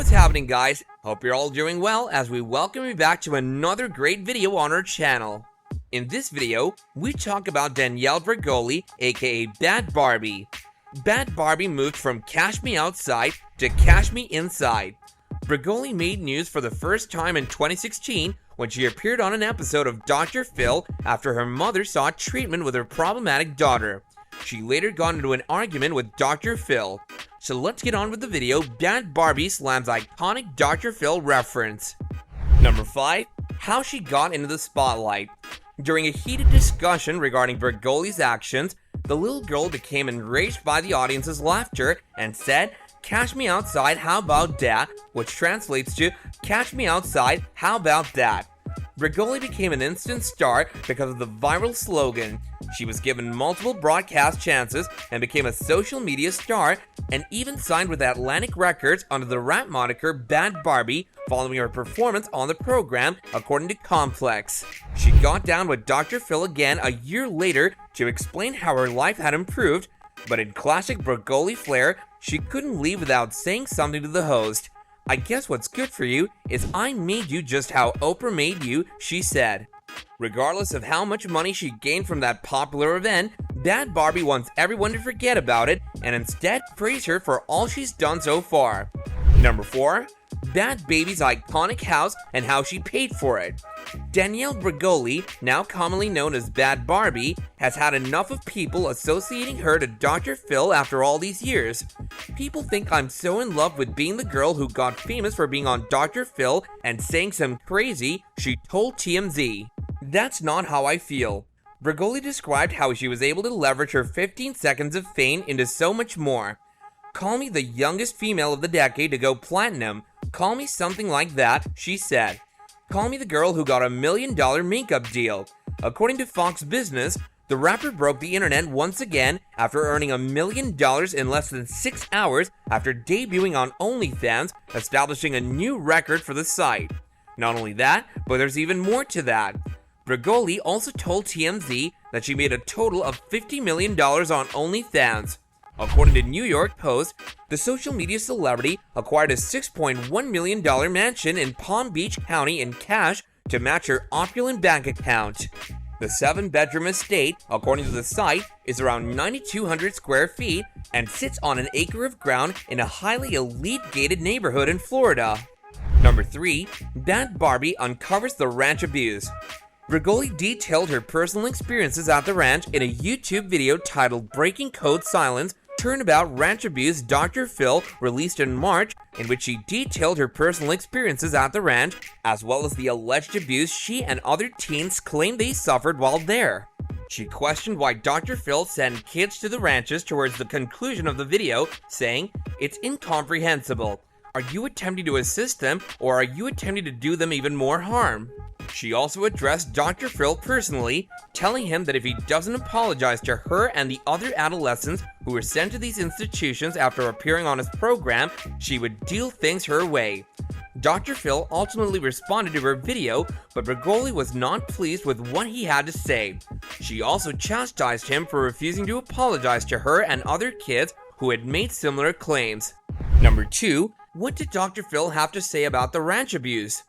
What's happening, guys? Hope you're all doing well as we welcome you back to another great video on our channel. In this video, we talk about Danielle Bragoli, aka Bhad Bhabie. Bhad Bhabie moved from Cash Me Outside to Cash Me Inside. Bragoli made news for the first time in 2016 when she appeared on an episode of Dr. Phil after her mother sought treatment with her problematic daughter. She later got into an argument with Dr. Phil. So let's get on with the video. Bhad Bhabie slams iconic Dr. Phil reference. Number 5. How she got into the spotlight. During a heated discussion regarding Bragoli's actions, the little girl became enraged by the audience's laughter and said, "Cash me outside, how about that?" which translates to, "Catch me outside, how about that?" Bragoli became an instant star because of the viral slogan. She was given multiple broadcast chances and became a social media star, and even signed with Atlantic Records under the rap moniker Bhad Bhabie following her performance on the program, according to Complex. She got down with Dr. Phil again a year later to explain how her life had improved, but in classic Bragoli flair, she couldn't leave without saying something to the host. "I guess what's good for you is I made you just how Oprah made you," she said. Regardless of how much money she gained from that popular event, Bhad Bhabie wants everyone to forget about it and instead praise her for all she's done so far. Number 4. Bhad Bhabie's iconic house and how she paid for it. Danielle Bragoli, now commonly known as Bhad Bhabie, has had enough of people associating her to Dr. Phil after all these years. "People think I'm so in love with being the girl who got famous for being on Dr. Phil and saying some crazy," she told TMZ. "That's not how I feel." Bragoli described how she was able to leverage her 15 seconds of fame into so much more. "Call me the youngest female of the decade to go platinum. Call me something like that," she said. "Call me the girl who got $1 million makeup deal." According to Fox Business, the rapper broke the internet once again after earning $1 million in less than 6 hours after debuting on OnlyFans, establishing a new record for the site. Not only that, but there's even more to that. Bragoli also told TMZ that she made a total of $50 million on OnlyFans. According to New York Post, the social media celebrity acquired a $6.1 million mansion in Palm Beach County in cash to match her opulent bank account. The 7-bedroom estate, according to the site, is around 9,200 square feet and sits on an acre of ground in a highly elite gated neighborhood in Florida. Number 3. Bhad Bhabie uncovers the ranch abuse. Bragoli detailed her personal experiences at the ranch in a YouTube video titled "Breaking Code Silence: Turnabout Ranch Abuse." Dr. Phil released in March, in which she detailed her personal experiences at the ranch, as well as the alleged abuse she and other teens claim they suffered while there. She questioned why Dr. Phil sent kids to the ranches towards the conclusion of the video, saying, "It's incomprehensible. Are you attempting to assist them, or are you attempting to do them even more harm?" She also addressed Dr. Phil personally, telling him that if he doesn't apologize to her and the other adolescents who were sent to these institutions after appearing on his program, she would deal things her way. Dr. Phil ultimately responded to her video, but Bragoli was not pleased with what he had to say. She also chastised him for refusing to apologize to her and other kids who had made similar claims. Number 2. What did Dr. Phil have to say about the ranch abuse?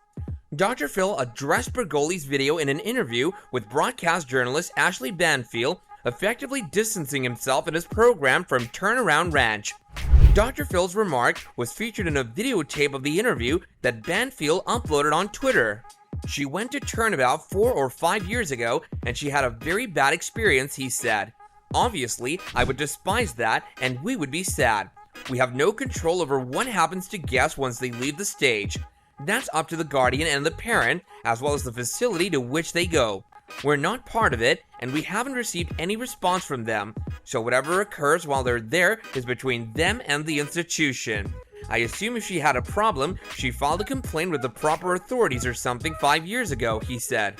Dr. Phil addressed Bragoli's video in an interview with broadcast journalist Ashley Banfield, effectively distancing himself and his program from Turnaround Ranch. Dr. Phil's remark was featured in a videotape of the interview that Banfield uploaded on Twitter. "She went to Turnabout 4 or 5 years ago and she had a very bad experience," he said. "Obviously, I would despise that and we would be sad. We have no control over what happens to guests once they leave the stage. That's up to the guardian and the parent, as well as the facility to which they go. We're not part of it, and we haven't received any response from them, so whatever occurs while they're there is between them and the institution. I assume if she had a problem, she filed a complaint with the proper authorities or something 5 years ago," he said.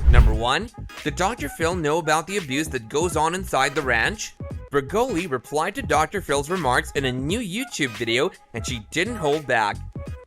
Number 1. Did Dr. Phil know about the abuse that goes on inside the ranch? Bragoli replied to Dr. Phil's remarks in a new YouTube video, and she didn't hold back.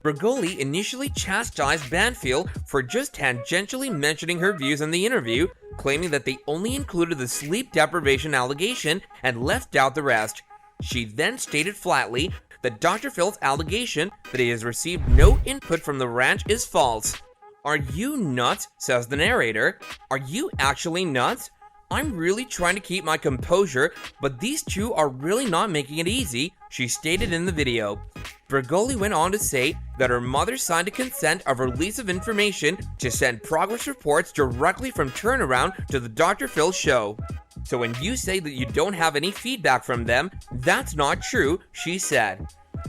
Bragoli initially chastised Banfield for just tangentially mentioning her views in the interview, claiming that they only included the sleep deprivation allegation and left out the rest. She then stated flatly, that Dr. Phil's allegation that he has received no input from the ranch is false. "Are you nuts?" says the narrator. "Are you actually nuts? I'm really trying to keep my composure, but these two are really not making it easy," she stated in the video. Bragoli went on to say that her mother signed a consent of release of information to send progress reports directly from Turnaround to the Dr. Phil show. "So when you say that you don't have any feedback from them, that's not true," she said.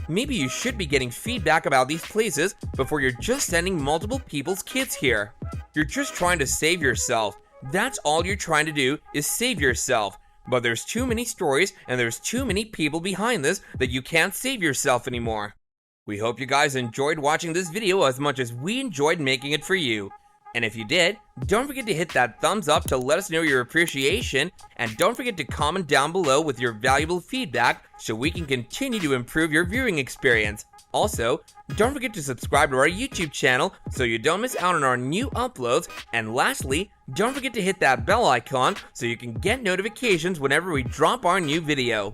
"Maybe you should be getting feedback about these places before you're just sending multiple people's kids here. You're just trying to save yourself. That's all you're trying to do is save yourself. But there's too many stories and there's too many people behind this that you can't save yourself anymore." We hope you guys enjoyed watching this video as much as we enjoyed making it for you. And if you did, don't forget to hit that thumbs up to let us know your appreciation, and don't forget to comment down below with your valuable feedback so we can continue to improve your viewing experience. Also, don't forget to subscribe to our YouTube channel so you don't miss out on our new uploads, and lastly, don't forget to hit that bell icon so you can get notifications whenever we drop our new video.